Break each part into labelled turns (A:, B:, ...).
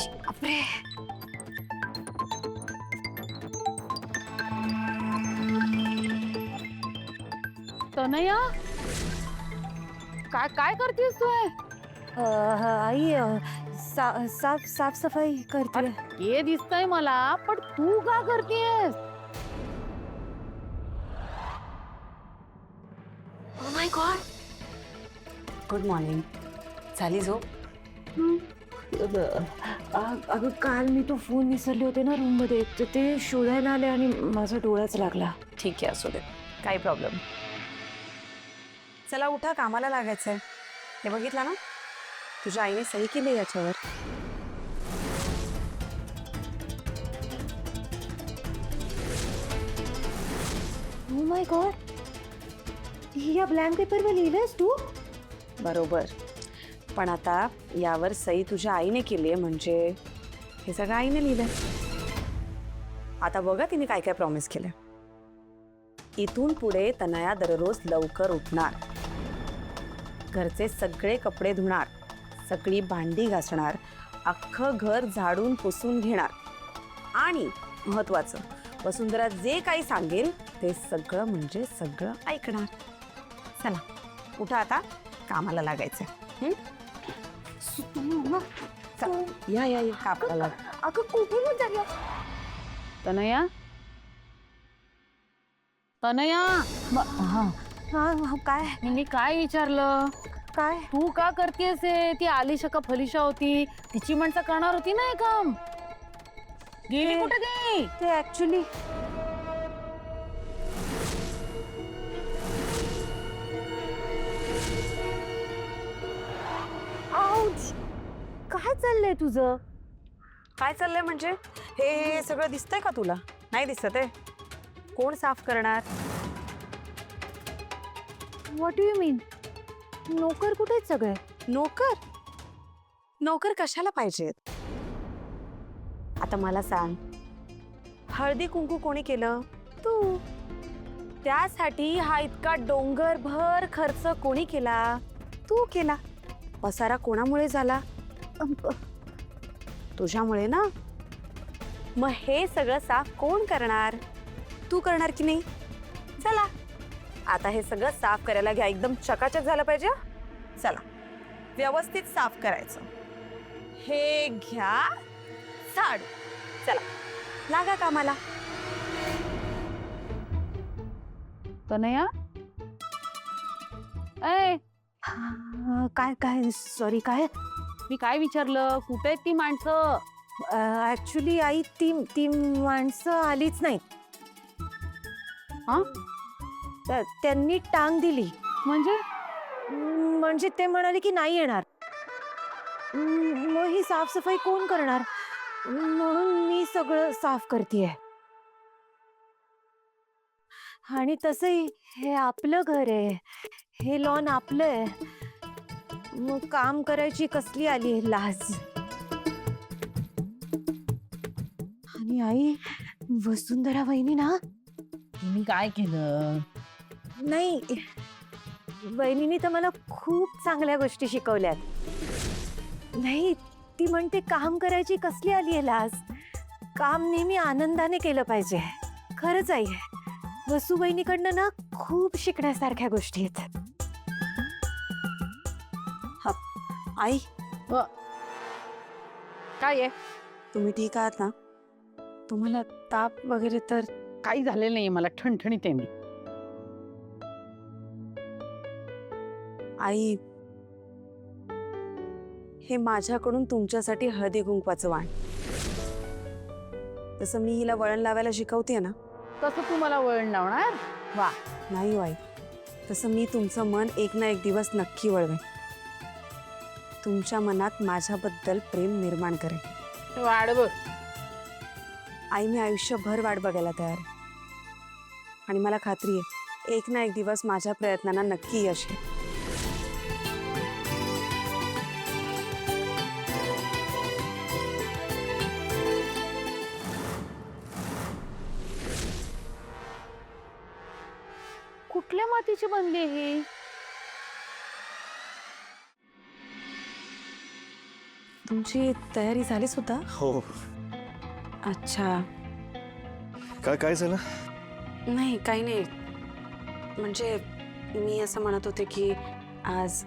A: बापरे. तनया, काय काय करतेस तू?
B: आई साफ साफसफाई करते.
A: हे दिसतंय मला, पण तू का करतेस?
B: Oh my God. Good morning. झाली झोप? अगं काल मी तो फोन विसरले होते ना रूम मध्ये, तर ते शोधायला आले आणि माझा डोळाच लागला.
C: ठीक आहे, असू दे, काही प्रॉब्लेम. चला उठा, कामाला लागायचंय. हे बघितलं ना, तुझ्या आईने सही केली याच्यावर.
B: ओ माय गॉड, या ब्लँक पेपरवर लिहिलंस तू?
C: बरोबर, पण आता यावर सही तुझ्या आईने केली आहे, म्हणजे हे सगळं आईने लिहिलंय. आता बघा तिने काय काय प्रॉमिस केलंय. इथून पुढे तनया दररोज लवकर उठणार, घरचे सगळे कपडे धुणार, सगळी भांडी घासणार, अख्खं घर झाडून पुसून घेणार, आणि महत्वाचं, वसुंधरा जे काही सांगेल ते सगळं म्हणजे सगळं ऐकणार. चला उठा, आता कामाला लागायचं. या या या, कामाला लाग.
B: अगं कुठे झालं?
A: तनया, तनया,
B: हा काय
A: मी काय विचारलं?
B: काय?
A: तू का करतेस हे? ती आलिशा का फलिशा होती, तिची माणसं करणार होती ना हे काम. गेली कुठे गेली?
B: ते ऍक्च्युली काय चाललंय तुझं?
C: काय चाललंय म्हणजे? हे सगळं दिसतंय का तुला? नाही दिसत आहे? कोण साफ करणार?
B: व्हॉट डू यू मीन? नोकर कुठे आहेत सगळे?
C: नोकर? नोकर कशाला पाहिजेत? आता मला सांग, हळदी कुंकू कोणी केलं? तू. त्यासाठी हा इतका डोंगरभर खर्च कोणी केला? तू केला. पसारा कोणामुळे झाला? तुझ्यामुळे ना. मग हे सगळं साफ कोण करणार? तू करणार की नाही? चला आता हे सगळं साफ करायला घ्या. एकदम चकाचक झालं पाहिजे. चला व्यवस्थित साफ करायचं. हे घ्या झाडू. चला लागा कामाला.
A: तनया, ए,
B: काय काय सॉरी काय?
A: मी काय विचारलं? कुठे आहेत ती माणसं?
B: ऍक्च्युली आई ती ती माणसं आलीच नाहीत.
A: हा?
B: त्यांनी टांग दिली.
A: म्हणजे
B: म्हणजे ते म्हणाले की नाही येणार. मग ही साफसफाई कोण करणार? म्हणून मी सगळं साफ करतेय. आणि तसंही हे आपलं घर आहे, हे लॉन आपलं आहे. मग काम करायची कसली आली लाज. आणि आई, वसुंधरा वहिनी ना,
A: मी काय केलं?
B: नाही, वहिनीने तर मला खूप चांगल्या गोष्टी शिकवल्यात. नाही, ती म्हणते काम करायची कसली आली आहे लाज, काम नेहमी आनंदाने केलं पाहिजे. खरंच आई, वसू वहिनीकडनं ना खूप शिकण्यासारख्या गोष्टी आहेत.
C: आई,
A: काय आहे?
C: तुम्ही ठीक आहात ना? तुम्हाला ताप वगैरे तर?
A: काही झालेलं नाही, मला ठणठणीत आहे मी.
C: आई, हे माझ्याकडून तुमच्यासाठी हळदी कुंकवाचं वाण. तसं मी हिला वळण लावायला शिकवते ना.
A: तसं तू मला वळण लावणार? वा.
C: नाही आई, तसं मी तुमचं मन एक ना एक दिवस नक्की वळवेन. तुमच्या मनात माझ्याबद्दल प्रेम निर्माण करेन.
A: वाढ बघ.
C: आई, मी आयुष्यभर वाट बघायला तयार आहे. आणि मला खात्री आहे, एक ना एक दिवस माझ्या प्रयत्नांना नक्की यश येईल.
A: कुठल्या मातीची बनली ही?
C: तुमची तयारी झाली सुद्धा?
D: हो.
C: अच्छा.
D: काय झालं?
C: नाही काही नाही, म्हणजे मी असं म्हणत होते की आज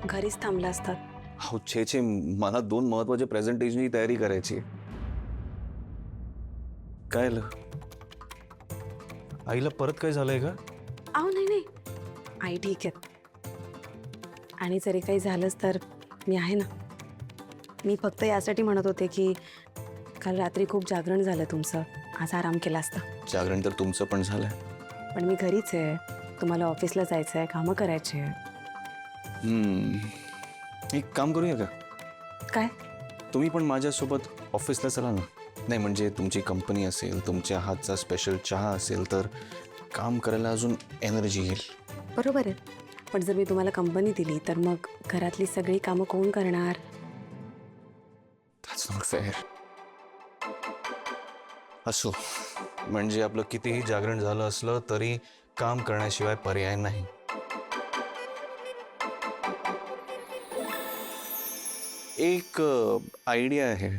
C: घरीच थांबला असतात.
D: हो छे, मला 2 महत्वाचे प्रेझेंटेशनची तयारी करायची. काय झालं? आईला परत काय झालंय का?
C: अहो नाही, आई ठीक आहे. आणि जरी काही झालंच तर मी आहे ना. मी फक्त यासाठी म्हणत होते की काल रात्री खूप जागरण झालं तुमचं, आज आराम केला असता.
D: जागरण तर तुमचं पण झालंय.
C: पण मी घरीच आहे, तुम्हाला ऑफिसला जायचं आहे, कामं करायची आहे.
D: एक काम करूया का?
C: काय?
D: तुम्ही पण माझ्यासोबत ऑफिसला चला ना. नाही म्हणजे तुमची कंपनी असेल, तुमच्या हातचा स्पेशल चहा असेल तर काम करायला अजून एनर्जी येईल.
C: बरोबर आहे, पण जर मी तुम्हाला कंपनी दिली तर मग घरातली सगळी कामं कोण करणार?
D: That's not fair. असो, म्हणजे आपलं कितीही जागरण झालं असलं तरी काम करण्याशिवाय पर्याय नाही. एक आयडिया आहे.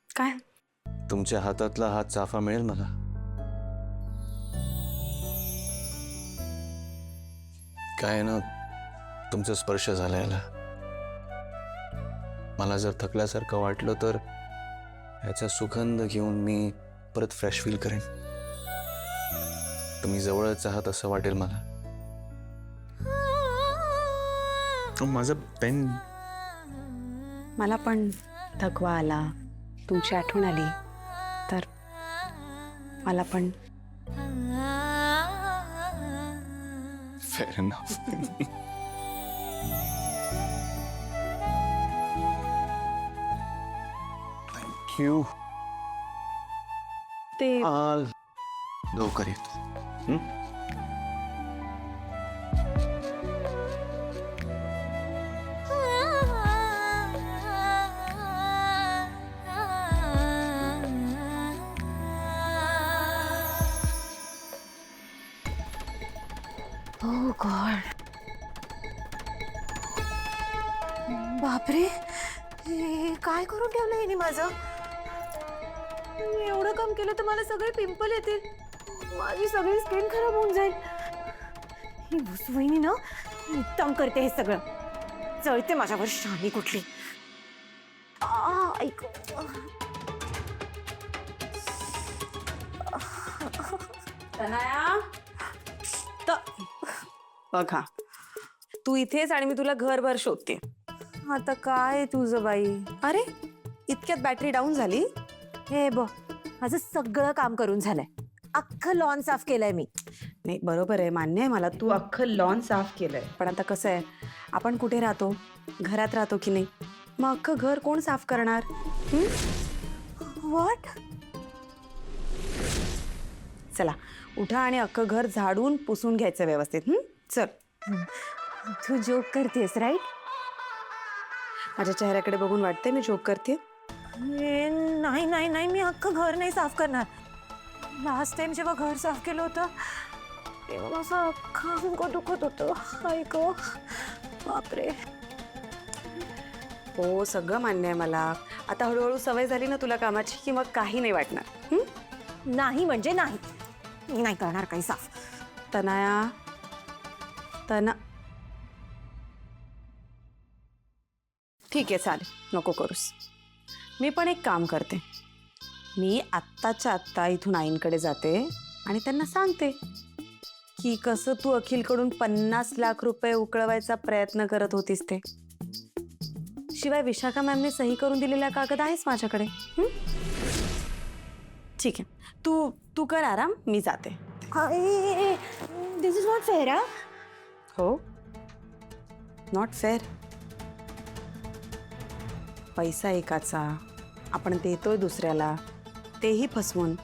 C: काय?
D: तुमच्या हातातला हा चाफा मिळेल मला? काय ना, तुमचा स्पर्श झाला याला. मला जर थकल्यासारखं वाटलं तर ह्याचा सुगंध घेऊन मी परत फ्रेश फील करेन. तुम्ही जवळच आहात असं वाटेल मला. माझं पेन.
C: मला पण थकवा आला, तुमची आठवण आली तर मला पण.
D: Fair enough. थँक्यू.
C: ते
D: लवकर येतो.
B: Oh God. बापरे, हे काय करून ठेवलं हिने माझं? मी एवढं काम केलं तर मला सगळे पिंपल येतील, माझी सगळी स्किन खराब होऊन जाईल. ही वहिनी ना उत्तम करते हे सगळं, चळते माझ्यावर शहाणी कुठली. ऐक.
C: बघा, तू इथेच आणि मी तुला घरभर शोधते.
B: आता काय तुझं बाई?
C: अरे इतक्यात बॅटरी डाऊन झाली?
B: हे बघ, माझं सगळं काम करून झालंय, अख्खं लॉन साफ केलंय मी.
C: नाही बरोबर आहे, मान्य आहे मला, तू अख्खं लॉन साफ केलंय. पण आता कसं आहे, आपण कुठे राहतो? घरात राहतो की नाही? मग अख्खं घर कोण साफ करणार?
B: व्हॉट?
C: चला उठा आणि अख्खं घर झाडून पुसून घ्यायचं व्यवस्थित. चल.
B: तू जोक करतेस राईट?
C: माझ्या चेहऱ्याकडे बघून वाटतंय मी जोक करते?
B: नाही नाही नाही, मी अख्खं घर नाही साफ करणार. लास्ट टाइम जेव्हा घर साफ केलं होतं तेव्हा असं अख्खं अंग दुखत होतं. ऐक बापरे.
C: हो सगळं मान्य आहे मला. आता हळूहळू सवय झाली ना तुला कामाची की मग काही नाही वाटणार.
B: नाही म्हणजे नाही, मी नाही करणार काही साफ.
C: तनाया, ठीक आहे चालेल, नको करूस. मी पण एक काम करते, मी आत्ताच्या आत्ता इथून आईंकडे जाते आणि त्यांना सांगते की कसं तू अखिलकडून 50 लाख रुपये उकळवायचा प्रयत्न करत होतीस ते. शिवाय विशाखा मॅमने सही करून दिलेला कागद आहेच माझ्याकडे. ठीक आहे, तू कर आराम, मी जाते.
B: दिस इज नॉट फेअर.
C: हो, नॉट फेअर. पैसा एकाचा, आपण देतोय दुसऱ्याला, तेही फसवून.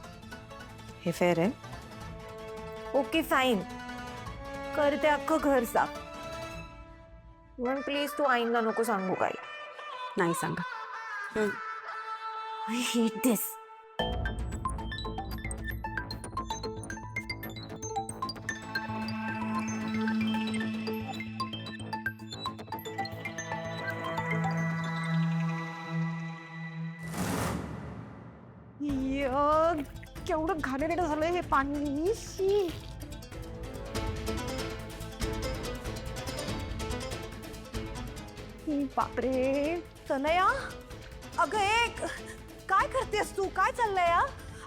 C: हे फेअर आहे?
B: ओके फाईन, करते अख्खं घर साफ. पण प्लीज तू आईंना नको सांगू काही.
C: नाही सांगा.
B: I hate this. केवढं घाणेरडं झालंय हे पाणी. शी. बापरे तनया, अगं एक काय करतेस तू? काय चाललंय?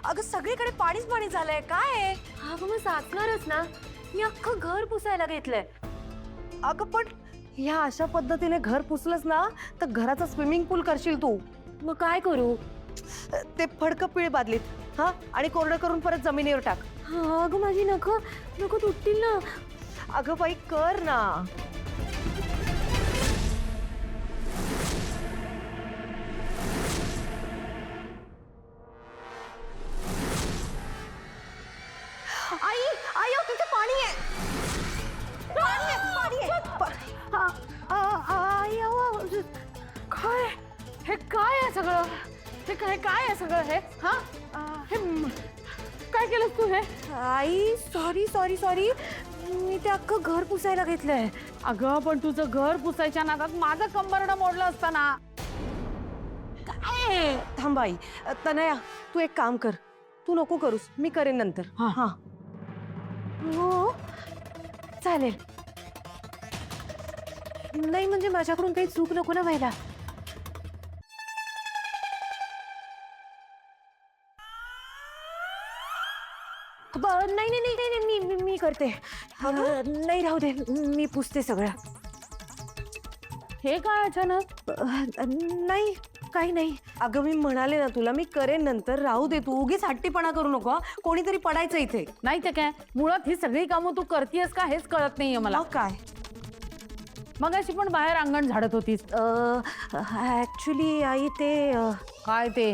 B: अगं सगळीकडे पाणीच पाणी झालंय. काय आहे?
E: अगं मग साचणारच ना. मी अख्खं घर पुसायला घेतलंय.
B: अगं पण ह्या अशा पद्धतीने घर पुसलंस ना तर घराचं स्विमिंग पूल करशील तू.
E: मग काय करू?
B: ते फडकं पिळ बादलीत, हा, आणि कोरडं करून परत जमिनीवर टाक.
E: हा, अगं माझी नखं तुटतील ना.
B: अगं बाई कर ना. आई आई अहो, तिथे पाणी आहे. पाणी आहे, पाणी आहे. आई अहो,
A: काय हे काय आहे सगळं? हे काय आहे सगळं हे? हा हे काय केलंस तू हे?
B: आई सॉरी सॉरी सॉरी, मी ते अख्खं घर पुसायला घेतलंय.
A: अगं पण तुझं घर पुसायच्या नादात माझं कंबरडं मोडलं असताना.
B: काय थांब आई. तनया तू एक काम कर, तू नको करूस, मी करेन नंतर.
A: हा.
B: हा हो चालेल. नाही म्हणजे माझ्याकडून काही चूक नको ना व्हायला. नाही नाही नाही नाही नाही, मी करते. नाही राहू दे, मी पुसते सगळं.
A: हे काय अचानक?
B: नाही काही नाही. अगं मी म्हणाले ना तुला, मी करेन नंतर. राहू दे, तू उगीच हट्टीपणा करू नको. कोणीतरी पडायचं इथे.
A: नाही ते काय, मुळात ही सगळी कामं तू करतेयस का हेच कळत नाहीये मला.
B: मग काय?
A: मग अशी पण बाहेर अंगण झाडत होतीस.
B: ऍक्च्युली आई ते
A: काय ते?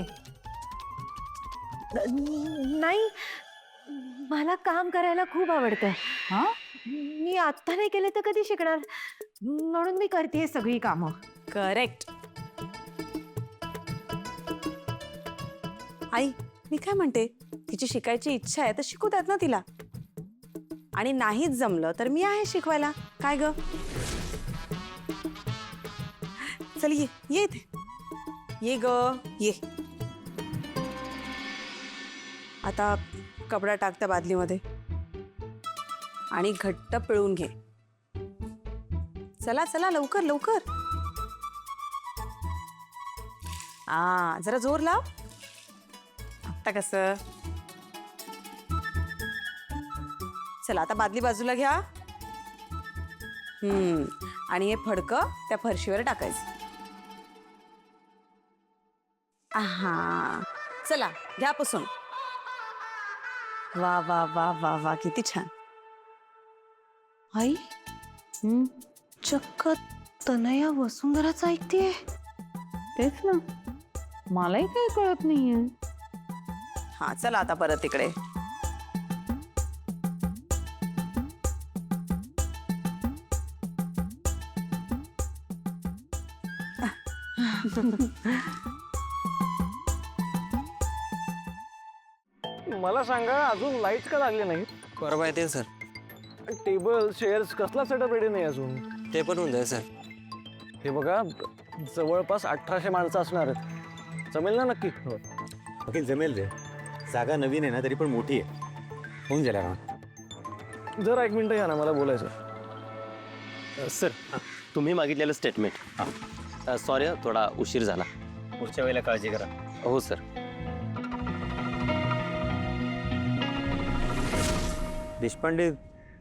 B: नाही, मला काम करायला खूप आवडतं.
A: हा,
B: मी आता नाही केले तर कधी शिकणार, म्हणून मी करते सगळी कामं.
C: करेक्ट. आई मी काय म्हणते, तिची शिकायची इच्छा आहे तर शिकू द्यात ना तिला. आणि नाहीच जमलं तर मी आहे शिकवायला. काय ग? चल ये ये इथे. ये ग ये. आता कपडा टाक त्या बादलीमध्ये आणि घट्ट पिळून घे. चला चला लवकर लवकर. जरा जोर लाव. आता कसं? चला आता बादली बाजूला घ्या. आणि हे फडकं त्या फरशीवर टाकायचं. चला घ्या पुसून. वा वा वा वा वा, किती छान.
B: आई चक्क तनया वसुंधराच ऐकते.
A: तेच ना, मलाही काही कळत नाहीये.
C: हा चला आता परत तिकडे.
F: मला सांगा, अजून लाईट का लागले नाहीत?
G: बरोबर आहे ते सर.
F: टेबल चेअर्स कसला सेटअप रेडी नाही अजून?
G: ते पण होऊन जाईल सर.
F: हे बघा, जवळपास 1800 माणसं असणार आहेत. जमेल ना नक्की?
H: वकील जमेल रे. जागा नवीन आहे ना, तरी पण मोठी आहे. होऊन जाईल का?
F: जरा एक मिनिट या ना, मला बोलायचं.
I: सर तुम्ही मागितलेलं स्टेटमेंट. सॉरी थोडा उशीर झाला.
H: पुढच्या वेळेला काळजी करा.
I: हो सर.
H: देशपांडे,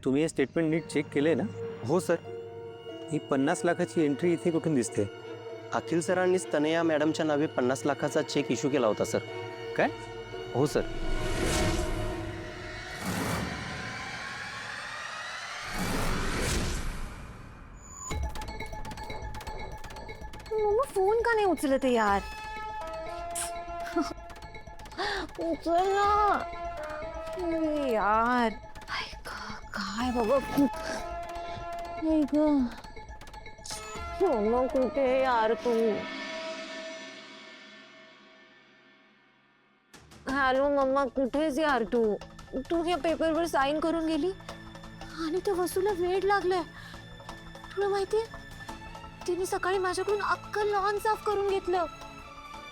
H: तुम्ही हे स्टेटमेंट नीट चेक केले ना?
I: हो सर.
H: ही 50 लाखाची एंट्री इथे कुठून दिसते?
I: अखिल सरांनीच तनया मॅडमच्या नावे 50 लाखाचा चेक इश्यू केला होता सर.
H: काय?
I: हो सर.
B: मम्मा फोन का नाही उचलत आहे यार? उचल ना. अरे यार काय बाबा, खूप मम्मा कुठे आहे यार तू? हॅलो मम्मा, कुठेच यार तू? तू या पेपरवर साईन करून गेली आणि त्या वसूला वेळ लागलाय. तुला माहितीये, तिने सकाळी माझ्याकडून अख्खं लॉन साफ करून घेतलं,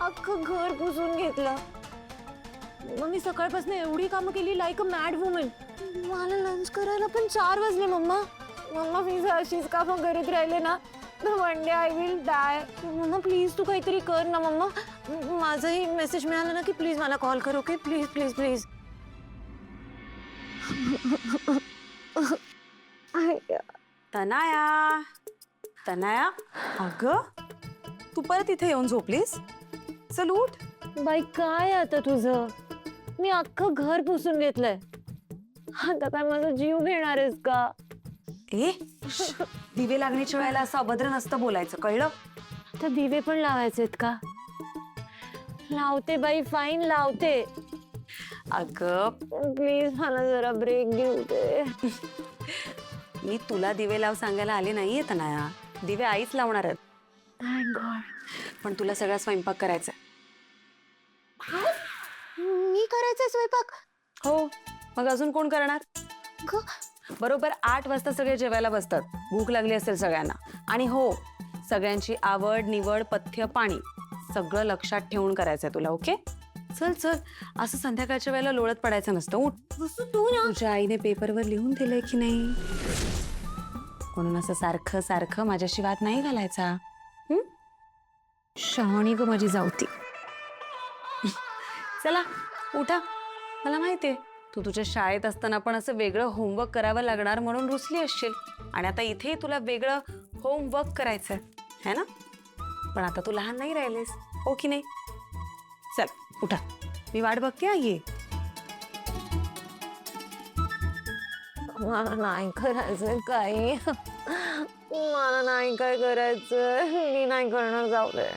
B: अख्खं घर पुसून घेतलं. मग मी सकाळपासून एवढी कामं केली लाईक अ मॅड वुमन. मला लंच करायला पण 4 वाजले. मम्मा मम्मा मी जर अशीच कामं करत राहिले ना तर one day I will die. Mamma please तू काहीतरी कर ना. मम्मा माझाही मेसेज मिळाला ना की प्लीज मला कॉल कर. Okay please please please.
C: Tanaya Tanaya, अगं तू परत इथे येऊन झोपलीस? चल उठ.
B: बाई काय आता तुझं? मी अख्खं घर पुसून घेतलंय. आता काय माझा जीव घेणार आहेस का?
C: ए दिवे लागण्याच्या वेळेला असं अभद्र नसतं बोलायचं, कळलं?
B: आता दिवे पण लावायचेत का? लावते बाई, फाईन लावते.
C: अगं
B: प्लीज मला जरा ब्रेक घेऊ दे.
C: मी तुला दिवे लाव सांगायला आले नाहीये तनाया. दिवे आईच लावणार आहेत.
B: Thank God.
C: पण तुला सगळा स्वयंपाक करायचा.
B: मी करायचंय स्वयंपाक?
C: हो, मग अजून कोण करणार? बरोबर 8 वाजता सगळे जेवायला बसतात. भूक लागली असेल सगळ्यांना. आणि हो, सगळ्यांची आवड निवड पथ्य पाणी सगळं लक्षात ठेवून करायचंय तुला. ओके चल चल, असं संध्याकाळच्या वेळेला लोळत पडायचं नसतं. उठ.
B: तू ना
C: तुझ्या आईने पेपरवर लिहून दिलंय की नाही म्हणून असं सारखं सारखं माझ्याशी वाद नाही घालायचा. शहाणी ग माझी जावती. चला उठा. मला माहितीये तू तुझ्या शाळेत असताना पण असं वेगळं होमवर्क करावं लागणार म्हणून रुसली असशील. आणि आता इथेही तुला वेगळं होमवर्क करायचंय है ना? पण आता तू लहान नाही राहिलीस, हो की नाही? चल उठा, मी वाट बघते. ये.
B: मला नाही करायचंय काही. मला नाही काय करायचं. मी नाही करणार. जाऊ दे.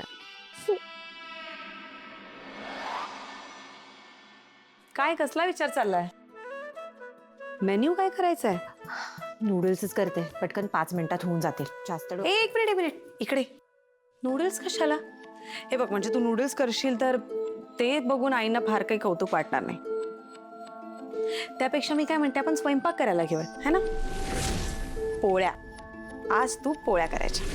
C: काय कसला विचार चाललाय? मेन्यू काय करायचंय?
B: नूडल्सच करते. पटकन 5 मिनिटात होऊन जातील. जास्त
C: एक मिनिट इकडे. नूडल्स कशाला? हे बघ, म्हणजे तू नूडल्स करशील तर ते बघून आईना फार काही कौतुक वाटणार नाही. त्यापेक्षा मी काय म्हणते, आपण स्वयंपाक करायला घेऊया है ना? पोळ्या. आज तू पोळ्या करायच्या.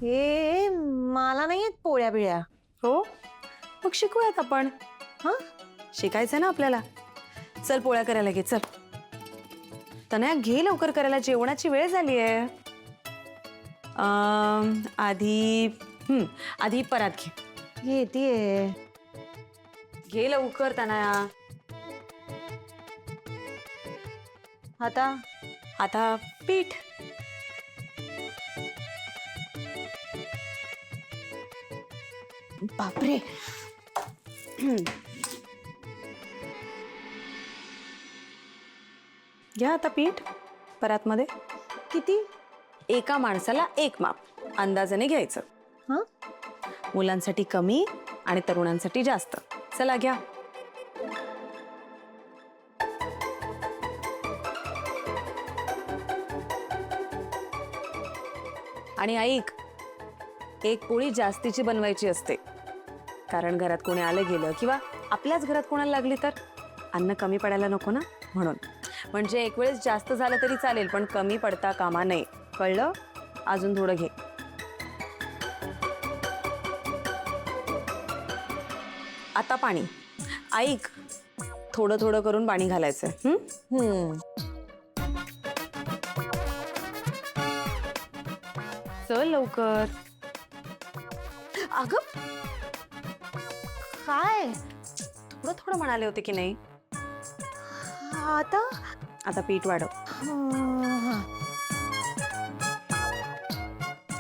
B: हे मला नाही येत पोळ्या बिळ्या.
C: हो, मग शिकूयात आपण. हा, शिकायचं ना आपल्याला. चल पोळ्या करायला घे. चल तनया, घे लवकर करायला. जेवणाची वेळ झाली आहे. आधी परात घे.
B: येते.
C: घे लवकर तनया. आता पीठ.
B: बापरे.
C: घ्या आता पीठ परातमध्ये.
B: किती?
C: एका माणसाला 1 माप अंदाजाने घ्यायचं.
B: हं?
C: मुलांसाठी कमी आणि तरुणांसाठी जास्त. चला घ्या. आणि ऐक, एक पोळी जास्तीची बनवायची असते. कारण घरात कोणी आलं गेलं किंवा आपल्याच घरात कोणाला लागली तर अन्न कमी पडायला नको ना, म्हणून. म्हणजे एक वेळेस जास्त झालं तरी चालेल, पण कमी पडता कामा नये, कळलं? अजून थोडं घे. आता पाणी. ऐक, थोडं थोडं करून पाणी घालायचंय. चल लवकर.
B: अगं काय?
C: थोडं थोडं म्हणाले होते की नाही? आता पीठ वाढव.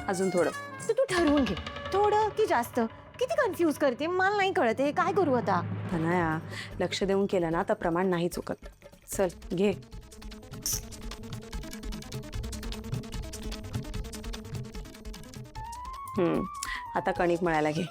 C: अजून थोडं.
B: तू ठरवून घे. थोडं की जास्त? किती कन्फ्यूज करते. मला नाही कळत आहे काय करू आता.
C: तनया, लक्ष देऊन केलं ना तर प्रमाण नाही चुकत. चल घे. आता कणिक मळायला घे.